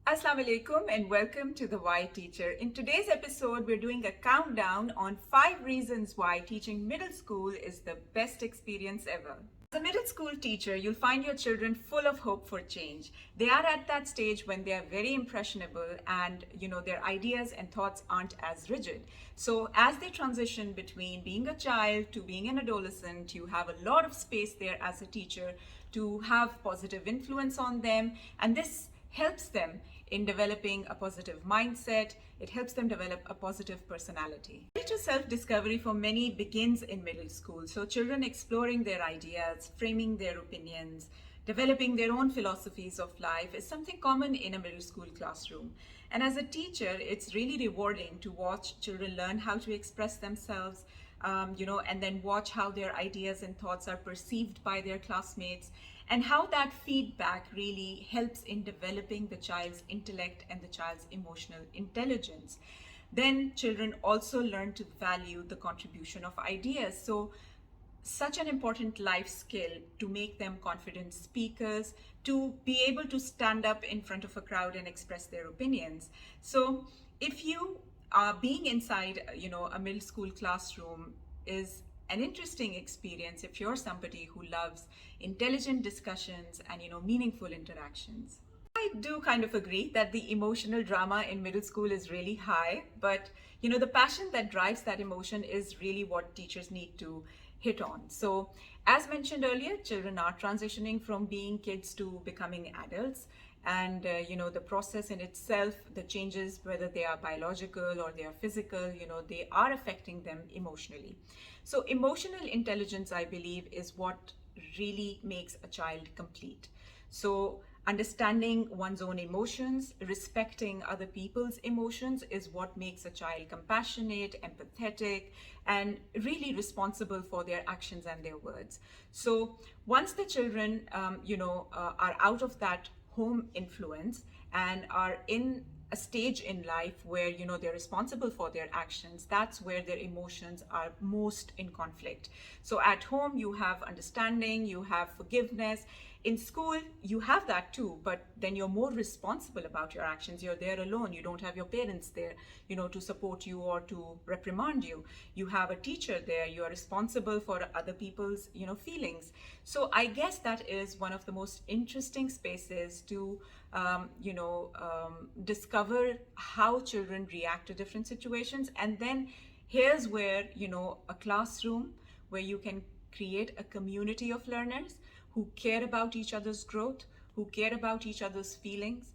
Assalamu alaikum and welcome to the Why Teacher. In today's episode, we're doing a countdown on 5 reasons why teaching middle school is the best experience ever. As a middle school teacher, you'll find your children full of hope for change. They are at that stage when they are very impressionable and their ideas and thoughts aren't as rigid. So as they transition between being a child to being an adolescent, you have a lot of space there as a teacher to have positive influence on them, and this helps them in developing a positive mindset. It helps them develop a positive personality. To self-discovery for many begins in middle school. So children exploring their ideas, framing their opinions, developing their own philosophies of life is something common in a middle school classroom. And as a teacher, it's really rewarding to watch children learn how to express themselves, and then watch how their ideas and thoughts are perceived by their classmates, and how that feedback really helps in developing the child's intellect and the child's emotional intelligence. Then children also learn to value the contribution of ideas. So such an important life skill to make them confident speakers, to be able to stand up in front of a crowd and express their opinions. So if you are being inside, a middle school classroom is an interesting experience if you're somebody who loves intelligent discussions and meaningful interactions. I do kind of agree that the emotional drama in middle school is really high, but the passion that drives that emotion is really what teachers need to hit on. So as mentioned earlier, children are transitioning from being kids to becoming adults, and the process in itself, the changes, whether they are biological or they are physical, they are affecting them emotionally. So emotional intelligence, I believe, is what really makes a child complete. So understanding one's own emotions, respecting other people's emotions is what makes a child compassionate, empathetic, and really responsible for their actions and their words. So once the children, are out of that home influence and are in a stage in life where they're responsible for their actions, that's where their emotions are most in conflict. So at home you have understanding, you have forgiveness. In school you have that too, but then you're more responsible about your actions. You're there alone, you don't have your parents there to support you or to reprimand you. You have a teacher there, you are responsible for other people's feelings. So I guess that is one of the most interesting spaces to discover how children react to different situations. And then here's where a classroom where you can create a community of learners who care about each other's growth, who care about each other's feelings,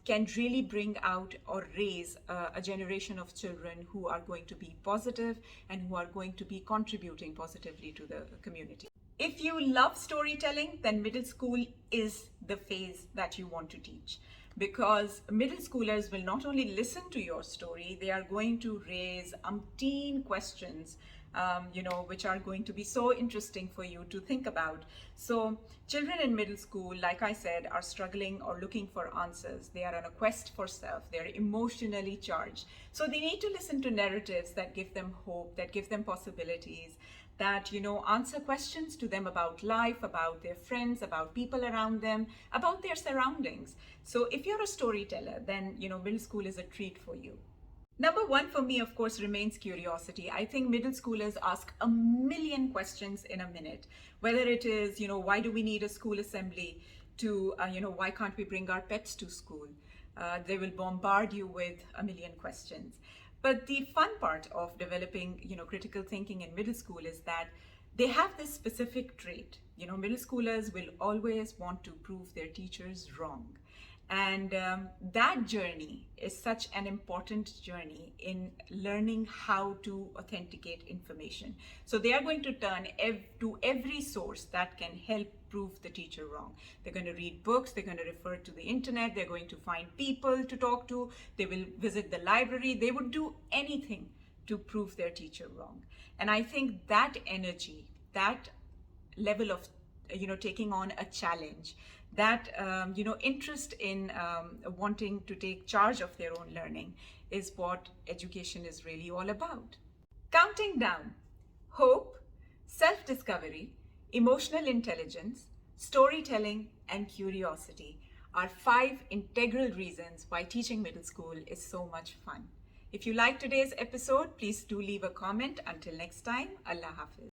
can really bring out or raise a generation of children who are going to be positive and who are going to be contributing positively to the community. If you love storytelling, then middle school is the phase that you want to teach, because middle schoolers will not only listen to your story, they are going to raise umpteen questions, which are going to be so interesting for you to think about. So children in middle school, like I said, are struggling or looking for answers. They are on a quest for self. They're emotionally charged. So they need to listen to narratives that give them hope, that give them possibilities, that answer questions to them about life, about their friends, about people around them, about their surroundings. So if you're a storyteller, then middle school is a treat for you. Number one for me, of course, remains curiosity. I think middle schoolers ask a million questions in a minute, whether it is, why do we need a school assembly, to, why can't we bring our pets to school? They will bombard you with a million questions. But the fun part of developing, critical thinking in middle school is that they have this specific trait. Middle schoolers will always want to prove their teachers wrong. And that journey is such an important journey in learning how to authenticate information. So they are going to turn to every source that can help prove the teacher wrong. They're going to read books, they're going to refer to the internet, they're going to find people to talk to, they will visit the library, they would do anything to prove their teacher wrong. And I think that energy, that level of taking on a challenge, that interest in wanting to take charge of their own learning is what education is really all about. Counting down: hope, self-discovery, emotional intelligence, storytelling, and curiosity. are 5 integral reasons why teaching middle school is so much fun. If you liked today's episode, please do leave a comment. Until next time, Allah Hafiz.